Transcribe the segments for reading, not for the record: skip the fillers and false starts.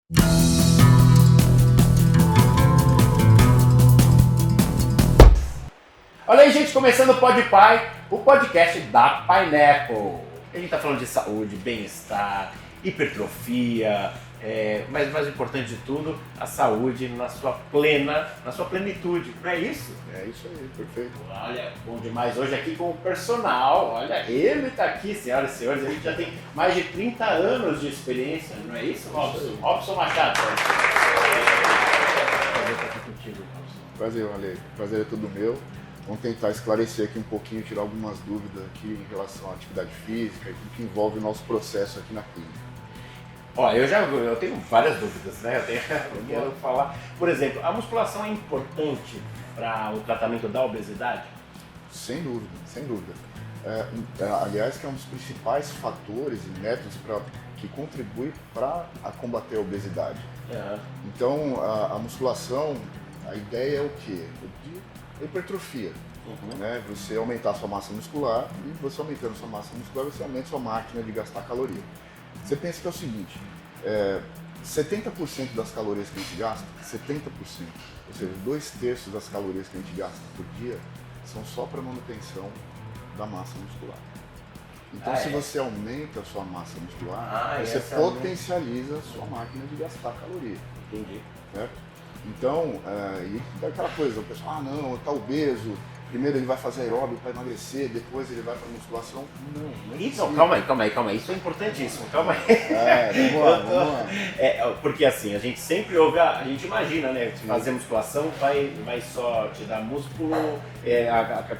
Olha aí, gente, começando o PodPai, o podcast da Pineapple. A gente tá falando de saúde, bem-estar, hipertrofia, mas mais importante de tudo, a saúde na sua plenitude, não é isso? É isso aí, perfeito. Olha, bom demais. Hoje aqui com o personal, olha, ele tá aqui, senhoras e senhores, a gente já tem mais de 30 anos de experiência, não é isso, Robson? Robson Machado. Prazer estar aqui contigo, Robson. Prazer, Ale. Prazer é todo meu. Vamos tentar esclarecer aqui um pouquinho, tirar algumas dúvidas aqui em relação à atividade física e tudo que envolve o nosso processo aqui na clínica. Ó, eu tenho várias dúvidas, né? Eu quero falar. Por exemplo, a musculação é importante para o tratamento da obesidade? Sem dúvida, sem dúvida. Aliás, que é um dos principais fatores e métodos que contribui para combater a obesidade. Uhum. Então, a musculação, a ideia é o quê? De hipertrofia. Né? Você aumentar a sua massa muscular e você aumentando a sua massa muscular, você aumenta a sua máquina de gastar caloria. Você pensa que é o seguinte, 70% das calorias que a gente gasta, 70%, ou seja, 2/3 das calorias que a gente gasta por dia, são só para manutenção da massa muscular. Então, se você aumenta a sua massa muscular, você potencializa a sua máquina de gastar caloria. Entendi. Certo? Então, e aquela coisa, o pessoal, não, tá obeso, primeiro ele vai fazer aeróbico para emagrecer, depois ele vai para musculação. Não é isso. Calma aí, isso é importantíssimo, calma aí. Vamos lá. Porque assim, a gente sempre ouve, a gente imagina, né, fazer musculação vai só te dar músculo,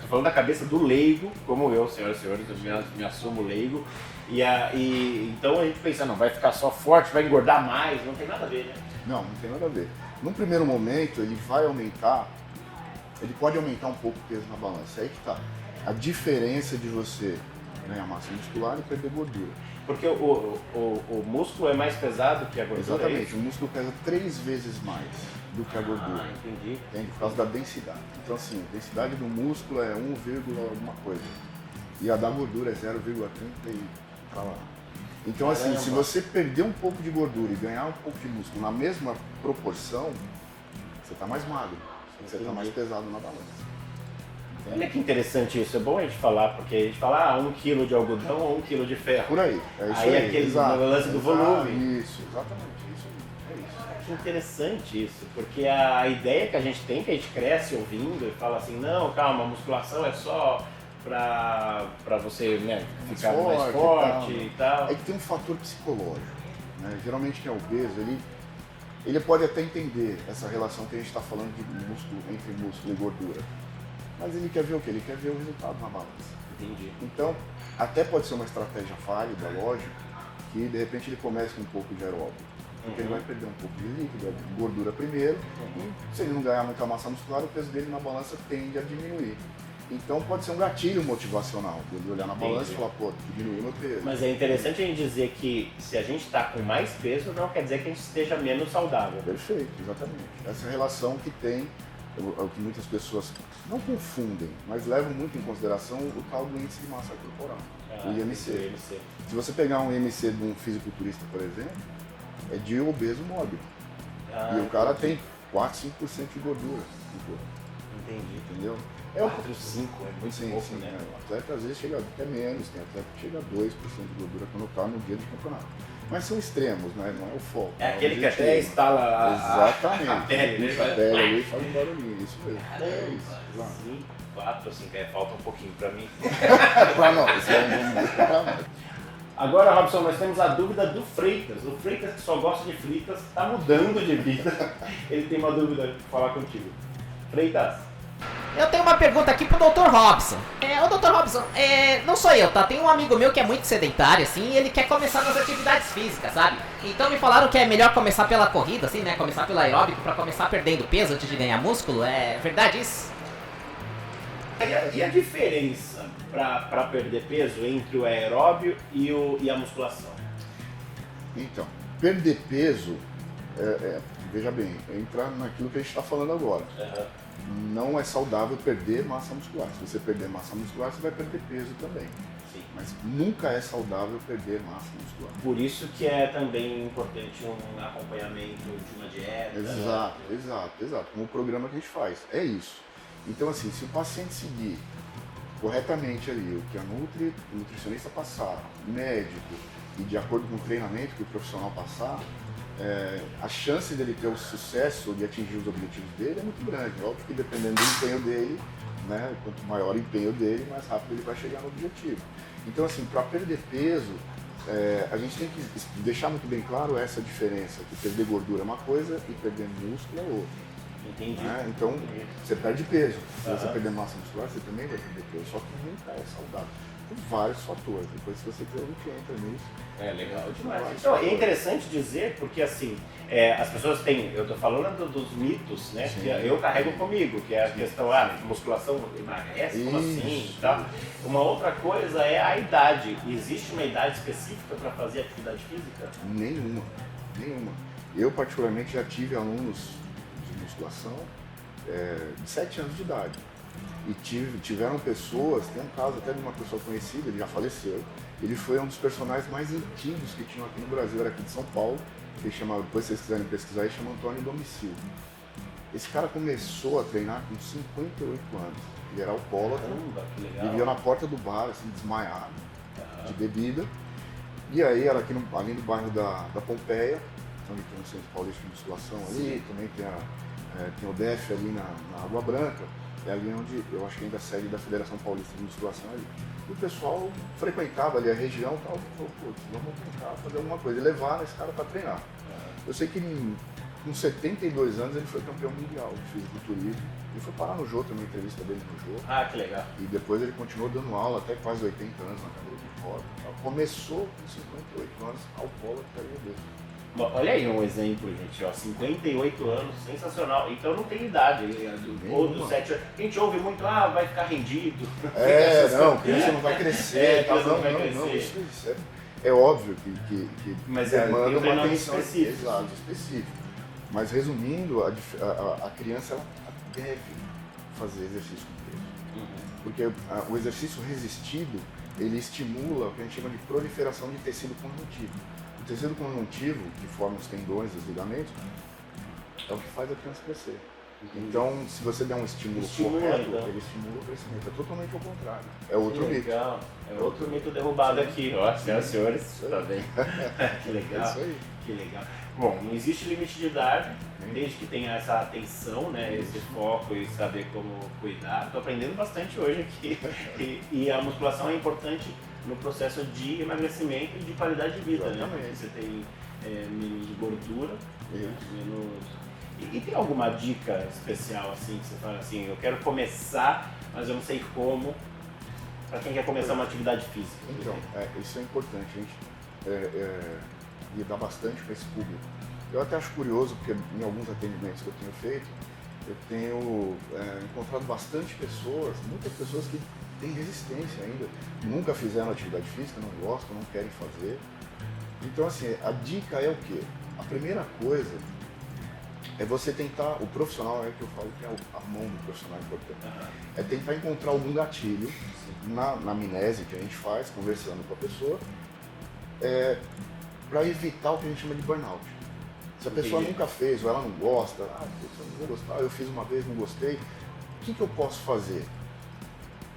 tô falando da cabeça do leigo, como eu, senhoras e senhores, eu me assumo leigo, então a gente pensa, não, vai ficar só forte, vai engordar mais, não tem nada a ver, né? Não tem nada a ver. Num primeiro momento, ele pode aumentar um pouco o peso na balança. É aí que está a diferença de você ganhar massa muscular e perder gordura. Porque o músculo é mais pesado que a gordura? Exatamente, o músculo pesa 3 vezes mais do que a gordura. Entendi. Entende? Por causa da densidade. Então assim, a densidade do músculo é 1, alguma coisa. E a da gordura é 0,30 e pra lá. Então assim, se você perder um pouco de gordura e ganhar um pouco de músculo na mesma proporção, você está mais magro, você está mais pesado na balança. Entende? Olha que interessante isso, é bom a gente falar, porque a gente fala 1 kg de algodão ou 1 kg de ferro. Por aí, é isso aí. Aí Aquele lance do volume. Isso, exatamente, isso aí, é isso. Que interessante isso, porque a ideia que a gente tem, que a gente cresce ouvindo e fala assim, não, calma, a musculação é só para você, né, ficar mais forte e tal. É que tem um fator psicológico, né? Geralmente quem é obeso, ele pode até entender essa relação que a gente está falando de músculo, entre músculo e gordura, mas ele quer ver o quê? Ele quer ver o resultado na balança. Entendi. Então, até pode ser uma estratégia válida, lógico, que de repente ele comece com um pouco de aeróbico, porque ele vai perder um pouco de líquido, de gordura primeiro, e se ele não ganhar muita massa muscular, o peso dele na balança tende a diminuir. Então pode ser um gatilho motivacional, de olhar na balança e falar, pô, diminuiu meu peso. Mas é interessante a gente dizer que se a gente está com mais peso, não quer dizer que a gente esteja menos saudável. Perfeito, exatamente. Essa relação que tem, o que muitas pessoas não confundem, mas levam muito em consideração o tal do índice de massa corporal, o IMC. Se você pegar um IMC de um fisiculturista, por exemplo, é de obeso mórbido. E o cara tem 4, 5% de gordura no corpo. Entendi. Entendeu? 4, 5, é muito pouco, né? O atleta às vezes chega até menos, tem atleta que chega a 2% de gordura quando está no dia de campeonato. Mas são extremos, né? Não é o foco. É aquele que até instala exatamente. A pele, a pele ali faz um barulhinho, isso mesmo. É isso. 5, 4, 5, falta um pouquinho pra mim. Pra nós, pra nós. Agora, Robson, nós temos a dúvida do Freitas. O Freitas, que só gosta de fritas, está mudando de vida. Ele tem uma dúvida para falar contigo. Freitas. Eu tenho uma pergunta aqui pro Dr. Robson. Ô Dr. Robson, não sou eu, tá? Tem um amigo meu que é muito sedentário, assim, e ele quer começar nas atividades físicas, sabe? Então me falaram que é melhor começar pela corrida, assim, né? Começar pelo aeróbico pra começar perdendo peso antes de ganhar músculo. É verdade isso? E a diferença para perder peso entre o aeróbio e a musculação? Então, perder peso, veja bem, entra naquilo que a gente está falando agora. Não é saudável perder massa muscular. Se você perder massa muscular, você vai perder peso também. Sim. Mas nunca é saudável perder massa muscular. Por isso que é também importante um acompanhamento de uma dieta. Exato. Como o programa que a gente faz. É isso. Então, assim, se o paciente seguir corretamente ali o que o nutricionista passar, o médico, e de acordo com o treinamento que o profissional passar, a chance dele ter o sucesso de atingir os objetivos dele é muito grande. Óbvio que dependendo do empenho dele, né, quanto maior o empenho dele, mais rápido ele vai chegar no objetivo. Então, assim, para perder peso, a gente tem que deixar muito bem claro essa diferença, que perder gordura é uma coisa e perder músculo é outra. Entendi. Né? Então, você perde peso. Se você perder massa muscular, você também vai perder peso, só que nunca é saudável. Por vários fatores. Depois, se você quer, a gente entra nisso. É legal demais. Então, é interessante dizer, porque assim, as pessoas têm, eu tô falando dos mitos, né, que eu carrego comigo, que é a questão, musculação emagrece, como assim e tal. Uma outra coisa é a idade. Existe uma idade específica para fazer atividade física? Nenhuma. Eu, particularmente, já tive alunos de musculação de 7 anos de idade. E tiveram pessoas, tem um caso até de uma pessoa conhecida, ele já faleceu. Ele foi um dos personagens mais antigos que tinham aqui no Brasil, era aqui de São Paulo. Ele chamava, depois se vocês quiserem pesquisar, ele chama Antônio Domicílio. Esse cara começou a treinar com 58 anos. Ele era alcoólatra, vivia na porta do bar, assim, desmaiado, de bebida. E aí era aqui ali no bairro da Pompeia, onde tem um centro paulista de musculação ali, também tem o DF ali na Água Branca. É ali onde eu acho que ainda a sede da Federação Paulista de Musculação ali. E o pessoal frequentava ali a região e tal, e falou, pô, vamos tentar fazer alguma coisa, e levar esse cara para treinar. Eu sei que com 72 anos ele foi campeão mundial de fisiculturismo. Ele foi parar no Jô, tem uma entrevista dele no Jô. Ah, que legal. E depois ele continuou dando aula até quase 80 anos na cadeira de roda. Começou com 58 anos, alcoólatra e dele. Olha aí um exemplo, gente, ó, 58 anos, sensacional. Então não tem idade, ou dos 7 anos. A gente ouve muito, vai ficar rendido. Criança não vai crescer. Não, isso é óbvio que mas demanda uma atenção específica. Específica. Mas resumindo, a criança ela deve fazer exercício com peso. Porque o exercício resistido, ele estimula o que a gente chama de proliferação de tecido conjuntivo. O tecido conjuntivo, que forma os tendões e os ligamentos, é o que faz a criança crescer. Então, se você der um estímulo correto, então ele estimula o crescimento. É totalmente ao contrário. É outro mito. É outro mito derrubado aqui. Ó, senhoras, tá bem. Que legal. É isso aí. Que legal. Bom, não existe limite de idade, desde que tenha essa atenção, né, esse foco e saber como cuidar. Estou aprendendo bastante hoje aqui. E a musculação é importante no processo de emagrecimento e de qualidade de vida, né? Porque você tem menos gordura, menos... E tem alguma dica especial assim, que você fala assim, eu quero começar, mas eu não sei como, para quem quer começar uma atividade física? Então, isso é importante, a gente lidar bastante com esse público. Eu até acho curioso, porque em alguns atendimentos que eu tenho feito, eu tenho encontrado bastante pessoas, muitas pessoas que têm resistência ainda, nunca fizeram atividade física, não gostam, não querem fazer. Então, assim, a dica é o quê? A primeira coisa é você tentar, o profissional é que eu falo que é a mão do profissional importante, é tentar encontrar algum gatilho na amnese que a gente faz, conversando com a pessoa, para evitar o que a gente chama de burnout. Se a pessoa nunca fez ou ela não gosta, eu não vou gostar, eu fiz uma vez, não gostei, o que eu posso fazer?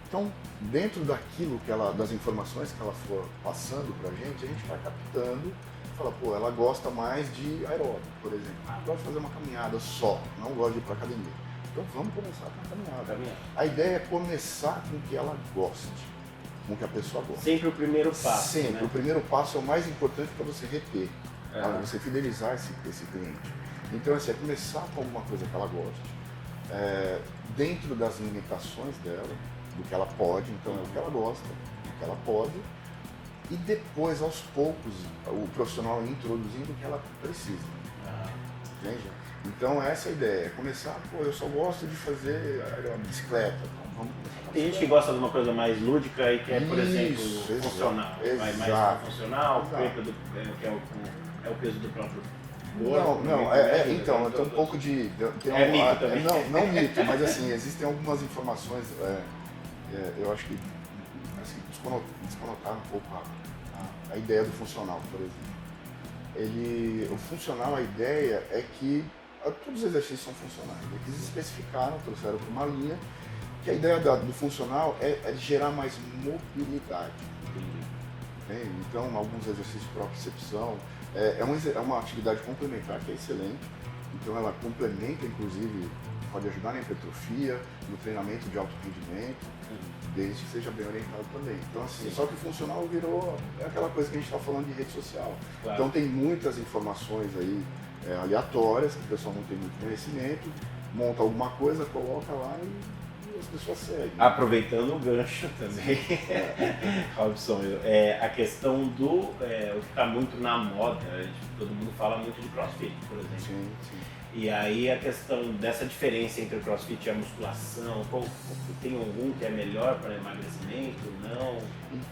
Então, dentro daquilo das informações que ela for passando para a gente vai captando, fala, pô, ela gosta mais de aeróbico, por exemplo. Gosta de fazer uma caminhada só, não gosta de ir para academia. Então vamos começar com a caminhada. A ideia é começar com o que ela goste, com o que a pessoa gosta. Sempre o primeiro passo. Sempre, né? O primeiro passo é o mais importante para você reter, para você fidelizar esse cliente. Então, assim, é começar com alguma coisa que ela goste, dentro das limitações dela, do que ela pode, então é o que ela gosta, o que ela pode, e depois, aos poucos, o profissional introduzindo o que ela precisa. Entende? Então essa é a ideia, é começar, eu só gosto de fazer bicicleta, então vamos começar. Tem gente que gosta de uma coisa mais lúdica e quer, por exemplo, funcional. Vai mais para funcional, que é o peso do próprio corpo. Então, tem um pouco de... mito também. Não mito, mas assim, existem algumas informações, eu acho que, assim, desconotar um pouco a ideia do funcional, por exemplo. O funcional, a ideia é que todos os exercícios são funcionais. Eles especificaram, trouxeram para uma linha, que a ideia do funcional é de gerar mais mobilidade. Entende? Então, alguns exercícios de propriocepção, é uma atividade complementar que é excelente. Então, ela complementa, inclusive, pode ajudar na hipertrofia, no treinamento de alto rendimento, desde que seja bem orientado também. Então, assim, só que o funcional virou aquela coisa que a gente está falando de rede social. Claro. Então, tem muitas informações aí aleatórias, que o pessoal não tem muito conhecimento, monta alguma coisa, coloca lá e as pessoas seguem. Aproveitando o gancho também, Robson, a questão do o que está muito na moda, todo mundo fala muito de CrossFit, por exemplo. Sim. E aí a questão dessa diferença entre o CrossFit e a musculação, tem algum que é melhor para emagrecimento?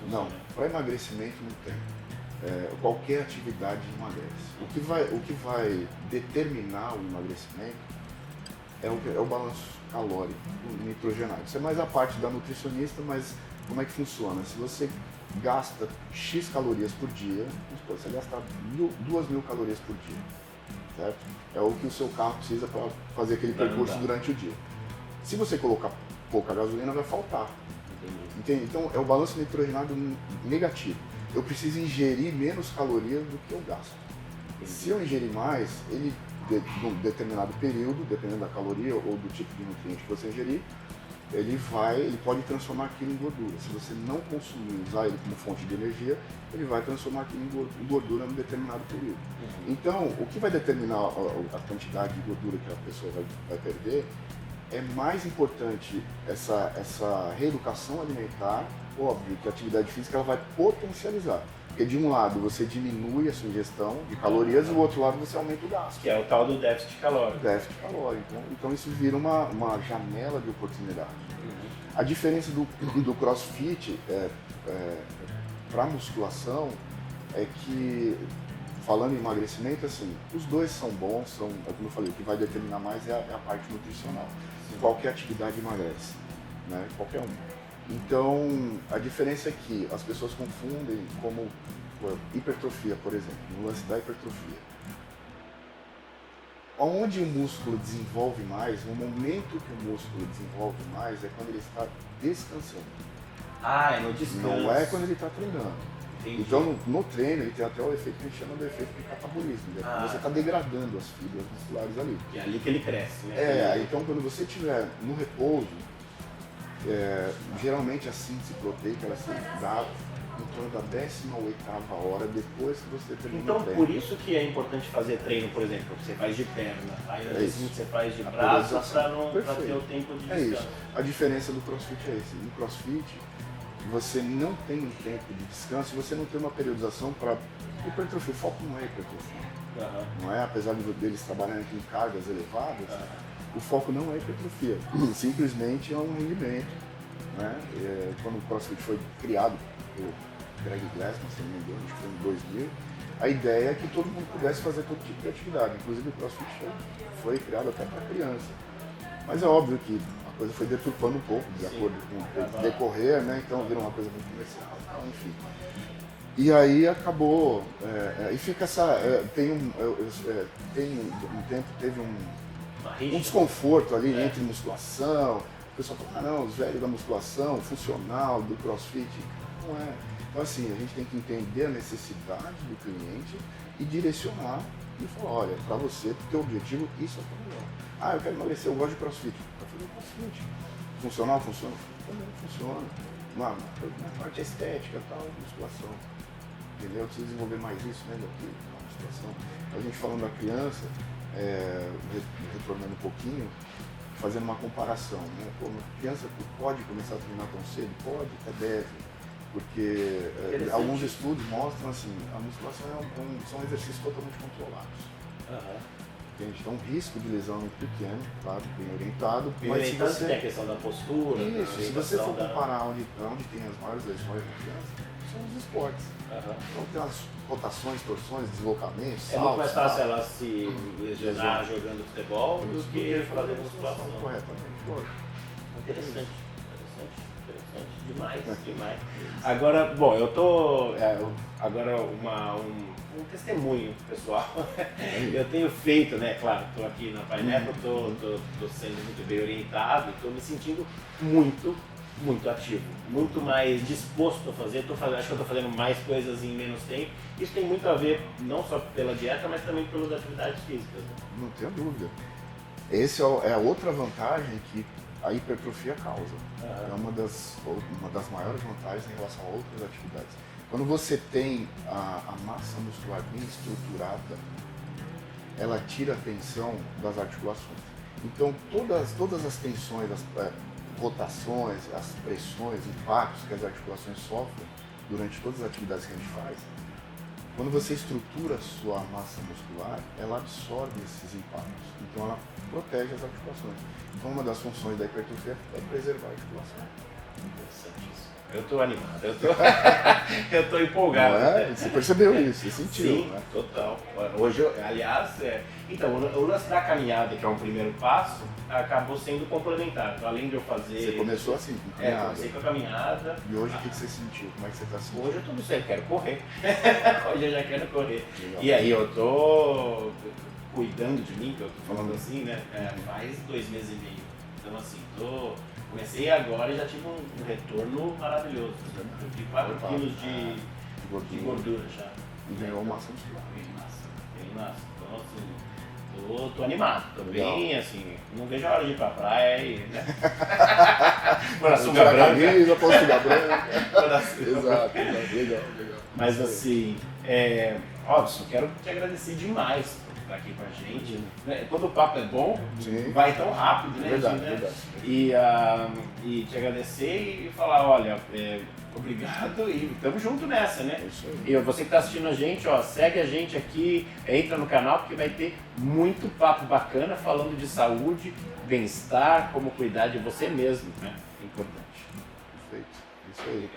Não, para emagrecimento não tem. Qualquer atividade emagrece. O que vai determinar o emagrecimento é o balanço calórico, o nitrogenado. Isso é mais a parte da nutricionista, mas como é que funciona? Se você gasta X calorias por dia, você gasta 2.000 calorias por dia, certo? É o que o seu carro precisa para fazer aquele percurso durante o dia. Se você colocar pouca gasolina, vai faltar. Entende? Então, é o balanço nitrogenado negativo. Eu preciso ingerir menos calorias do que eu gasto. Se eu ingerir mais, num determinado período, dependendo da caloria ou do tipo de nutriente que você ingerir, ele pode transformar aquilo em gordura. Se você não consumir, usar ele como fonte de energia, ele vai transformar aquilo em gordura num determinado período. Então, o que vai determinar a quantidade de gordura que a pessoa vai perder é mais importante essa reeducação alimentar. Óbvio que a atividade física ela vai potencializar. Porque de um lado você diminui a sua ingestão de calorias e do outro lado você aumenta o gasto. Que é o tal do déficit calórico. Déficit calórico. Então isso vira uma janela de oportunidade. A diferença do CrossFit para musculação é que, falando em emagrecimento, assim, os dois são bons, como eu falei, o que vai determinar mais é a parte nutricional. Qualquer atividade emagrece, né? Qualquer uma. Então, a diferença é que as pessoas confundem como hipertrofia, por exemplo, no lance da hipertrofia. Onde o músculo desenvolve mais, o momento que o músculo desenvolve mais é quando ele está descansando. É no descanso. Não é quando ele está treinando. Entendi. Então, no treino, ele tem até o efeito que a gente chama de efeito de catabolismo. Você está degradando as fibras musculares ali. E é ali que ele cresce, né? Então quando você estiver no repouso, geralmente a síntese proteica ela se dá em torno da 18ª hora depois que você termina então, o treino. por isso que é importante fazer treino, por exemplo, você faz de perna, aí às vezes você faz de A braço periodização. para ter o tempo de É descanso. isso. A diferença do CrossFit é esse. No CrossFit, você não tem um tempo de descanso, você não tem uma periodização para hipertrofia. O foco não é hipertrofia. Não é, apesar deles trabalharem com cargas elevadas, o foco não é hipertrofia. Simplesmente é um rendimento. Né? Quando o CrossFit foi criado por Greg Glassman, se não me engano, acho que foi em 2000, a ideia é que todo mundo pudesse fazer todo tipo de atividade. Inclusive o CrossFit foi criado até para criança. Mas é óbvio que a coisa foi deturpando um pouco, de acordo com o decorrer, né? Então virou uma coisa muito comercial, enfim. E aí acabou, e fica essa, tem um tempo, teve um desconforto ali entre musculação, o pessoal fala, não, os velhos da musculação, funcional, do CrossFit, não é. Então assim, a gente tem que entender a necessidade do cliente e direcionar e falar, olha, para você, pro teu objetivo, isso é o melhor. Eu quero emagrecer, eu gosto de CrossFit. Para fazer CrossFit. Funcional, funciona? Também funciona. Na parte estética, tal, musculação. Entendeu? Eu preciso desenvolver mais isso, né, daqui, na musculação. A gente falando da criança, retornando um pouquinho, fazendo uma comparação, né? Pô, uma criança pode começar a treinar tão cedo? Pode, até deve. Porque alguns estudos mostram assim, a musculação são exercícios totalmente controlados. Entende? Então, um risco de lesão é muito pequeno, claro, bem orientado. Mas se você tem a questão da postura. Isso, se você for comparar onde tem as maiores lesões na criança, são os esportes. Então tem as rotações, torções, deslocamentos, saltos. É muito mais fácil ela se lesionar jogando futebol do que fazer musculação. Corretamente. Interessante. Demais, demais. Agora, bom, eu tô. Agora um testemunho pessoal. Eu tenho feito, né? Claro, estou aqui na Pineapple, estou sendo muito bem orientado, estou me sentindo muito ativo, muito mais disposto a fazer. Acho que eu estou fazendo mais coisas em menos tempo. Isso tem muito a ver não só pela dieta, mas também pelas atividades físicas. Né? Não tenho dúvida. Essa é a outra vantagem que a hipertrofia causa. É uma das maiores vantagens em relação a outras atividades. Quando você tem a massa muscular bem estruturada, ela tira a tensão das articulações. Então todas as tensões, as rotações, as pressões, impactos que as articulações sofrem durante todas as atividades que a gente faz, quando você estrutura a sua massa muscular, ela absorve esses impactos. Então ela protege as articulações. Então uma das funções da hipertrofia é preservar a articulação. Interessante isso. Eu estou animado, eu estou empolgado. Não é? Você percebeu isso, você sentiu, sim, né? Total. Hoje, aliás, então, o lance da caminhada, que é um primeiro passo, acabou sendo complementar. Então, além de eu fazer... Você começou assim, com caminhada. Comecei com a caminhada. E hoje o que você sentiu? Como é que você está sentindo? Hoje eu estou no centro, quero correr. Hoje eu já quero correr. Legal. E aí eu estou cuidando de mim, que eu estou falando assim, né? Faz 2 meses e meio. Então, assim, comecei agora e já tive um retorno maravilhoso. Eu tive 4 quilos de gordura já. E ganhou massa muscular. Bem massa. Então, assim, tô animado. Tô bem, assim, não vejo a hora de ir pra praia e, né? Pôr a sunga branca. Camisa, pôr a sunga branca. Exato. Legal. Mas, assim, Robson, quero te agradecer demais por estar aqui com a gente. Quando o papo é bom, Sim. vai tão rápido, né? Verdade. E te agradecer e falar, olha, obrigado e estamos junto nessa, né? É isso aí. E você que está assistindo a gente, ó, segue a gente aqui, entra no canal porque vai ter muito papo bacana falando de saúde, bem-estar, como cuidar de você mesmo, né? Importante. Perfeito. Isso aí.